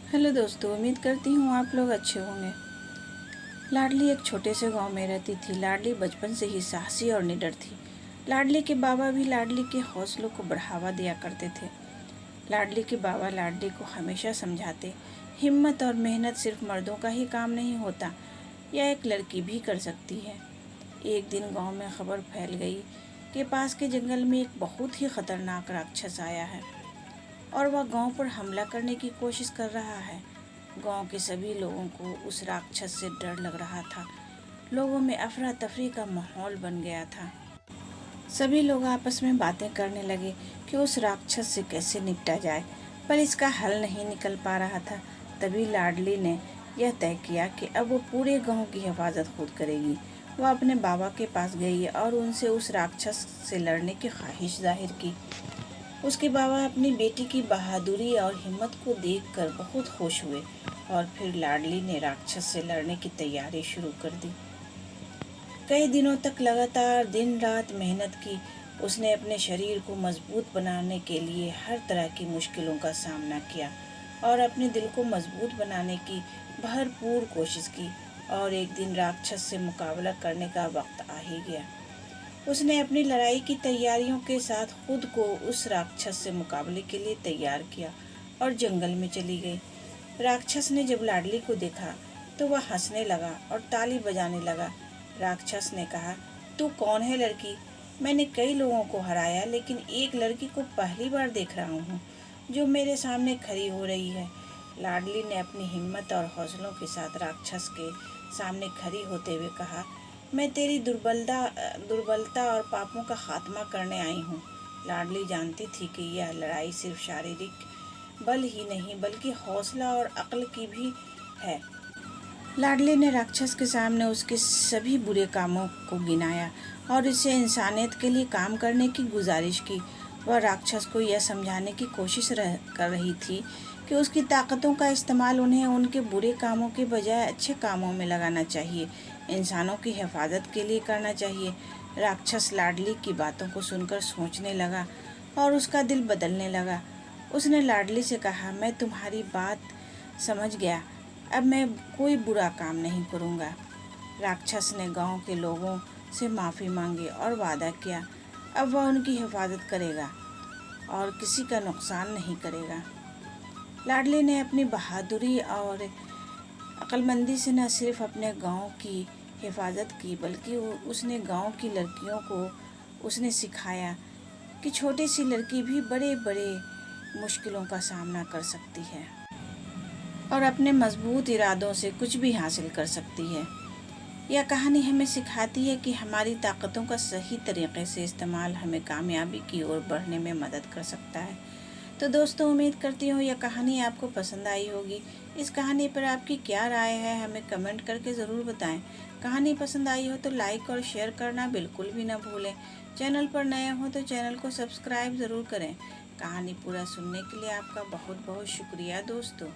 Hello दोस्तों, उम्मीद करती हूँ आप लोग अच्छे होंगे। लाडली एक छोटे से गांव में रहती थी। लाडली बचपन से ही साहसी और निडर थी। लाडली के बाबा भी लाडली के हौसलों को बढ़ावा दिया करते थे। लाडली के बाबा लाडली को हमेशा समझाते, हिम्मत और मेहनत सिर्फ मर्दों का ही काम नहीं होता, यह एक लड़की भी कर सकती है। एक दिन गांव में खबर फैल गई कि पास के जंगल में एक बहुत ही खतरनाक राक्षस आया है और वह गांव पर हमला करने की कोशिश कर रहा है। गांव के सभी लोगों को उस राक्षस से डर लग रहा था। लोगों में अफरा तफरी का माहौल बन गया था। सभी लोग आपस में बातें करने लगे कि उस राक्षस से कैसे निपटा जाए, पर इसका हल नहीं निकल पा रहा था। तभी लाडली ने यह तय किया कि अब वो पूरे गांव की हिफाजत खुद करेगी। वह अपने बाबा के पास गई और उनसे उस राक्षस से लड़ने की ख्वाहिश जाहिर की। उसके बाबा अपनी बेटी की बहादुरी और हिम्मत को देखकर बहुत खुश हुए और फिर लाडली ने राक्षस से लड़ने की तैयारी शुरू कर दी। कई दिनों तक लगातार दिन रात मेहनत की। उसने अपने शरीर को मजबूत बनाने के लिए हर तरह की मुश्किलों का सामना किया और अपने दिल को मजबूत बनाने की भरपूर कोशिश की। और एक दिन राक्षस से मुकाबला करने का वक्त आ ही गया। उसने अपनी लड़ाई की तैयारियों के साथ खुद को उस राक्षस से मुकाबले के लिए तैयार किया और जंगल में चली गई। राक्षस ने जब लाडली को देखा तो वह हंसने लगा और ताली बजाने लगा। राक्षस ने कहा, तू कौन है लड़की? मैंने कई लोगों को हराया, लेकिन एक लड़की को पहली बार देख रहा हूँ जो मेरे सामने खड़ी हो रही है। लाडली ने अपनी हिम्मत और हौसलों के साथ राक्षस के सामने खड़ी होते हुए कहा, मैं तेरी दुर्बलता और पापों का खात्मा करने आई हूँ। लाडली जानती थी कि यह लड़ाई सिर्फ शारीरिक बल ही नहीं बल्कि हौसला और अक्ल की भी है। लाडली ने राक्षस के सामने उसके सभी बुरे कामों को गिनाया और इसे इंसानियत के लिए काम करने की गुजारिश की। वह राक्षस को यह समझाने की कोशिश कर रही थी कि उसकी ताकतों का इस्तेमाल उन्हें उनके बुरे कामों के बजाय अच्छे कामों में लगाना चाहिए, इंसानों की हिफाजत के लिए करना चाहिए। राक्षस लाडली की बातों को सुनकर सोचने लगा और उसका दिल बदलने लगा। उसने लाडली से कहा, मैं तुम्हारी बात समझ गया, अब मैं कोई बुरा काम नहीं करूँगा। राक्षस ने गांव के लोगों से माफ़ी मांगी और वादा किया अब वह उनकी हिफाजत करेगा और किसी का नुकसान नहीं करेगा। लाडली ने अपनी बहादुरी और अक्लमंदी से न सिर्फ अपने गांव की हिफाजत की बल्कि उसने गांव की लड़कियों को उसने सिखाया कि छोटी सी लड़की भी बड़े बड़े मुश्किलों का सामना कर सकती है और अपने मजबूत इरादों से कुछ भी हासिल कर सकती है। यह कहानी हमें सिखाती है कि हमारी ताकतों का सही तरीके से इस्तेमाल हमें कामयाबी की ओर बढ़ने में मदद कर सकता है। तो दोस्तों, उम्मीद करती हूँ यह कहानी आपको पसंद आई होगी। इस कहानी पर आपकी क्या राय है हमें कमेंट करके ज़रूर बताएं। कहानी पसंद आई हो तो लाइक और शेयर करना बिल्कुल भी ना भूलें। चैनल पर नए हो तो चैनल को सब्सक्राइब ज़रूर करें। कहानी पूरा सुनने के लिए आपका बहुत बहुत शुक्रिया दोस्तों।